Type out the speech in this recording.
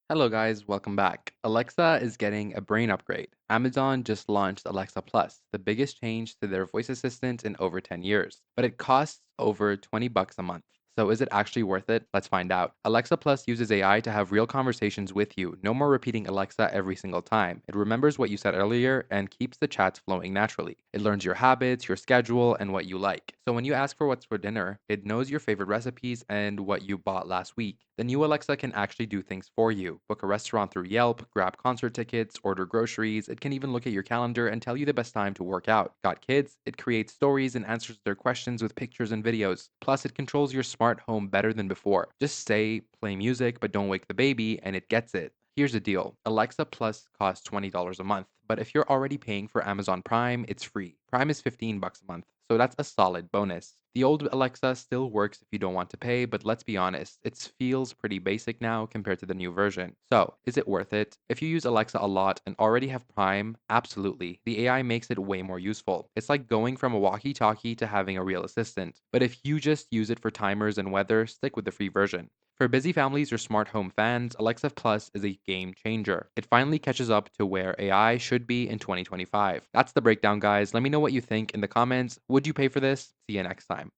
Hello, guys, welcome back. Alexa is getting a brain upgrade. Amazon just launched Alexa Plus, the biggest change to their voice assistant in over 10 years, but it costs over $20 a month. So is it actually worth it? Let's find out. Alexa Plus uses AI to have real conversations with you. No more repeating Alexa every single time. It remembers what you said earlier and keeps the chats flowing naturally. It learns your habits, your schedule, and what you like. So when you ask for what's for dinner, it knows your favorite recipes and what you bought last week. The new Alexa can actually do things for you. Book a restaurant through Yelp, grab concert tickets, order groceries. It can even look at your calendar and tell you the best time to work out. Got kids? It creates stories and answers their questions with pictures and videos. Plus, it controls your smart home better than before. Just say, play music, but don't wake the baby, and it gets it. Here's the deal. Alexa Plus costs $20 a month, but if you're already paying for Amazon Prime, it's free. Prime is $15 a month, so that's a solid bonus. The old Alexa still works if you don't want to pay, but let's be honest, it feels pretty basic now compared to the new version. So, is it worth it? If you use Alexa a lot and already have Prime, absolutely. The AI makes it way more useful. It's like going from a walkie talkie to having a real assistant. But if you just use it for timers and weather, stick with the free version. For busy families or smart home fans, Alexa Plus is a game changer. It finally catches up to where AI should be in 2025. That's the breakdown, guys. Let me know what you think in the comments. Would you pay for this? See you next time.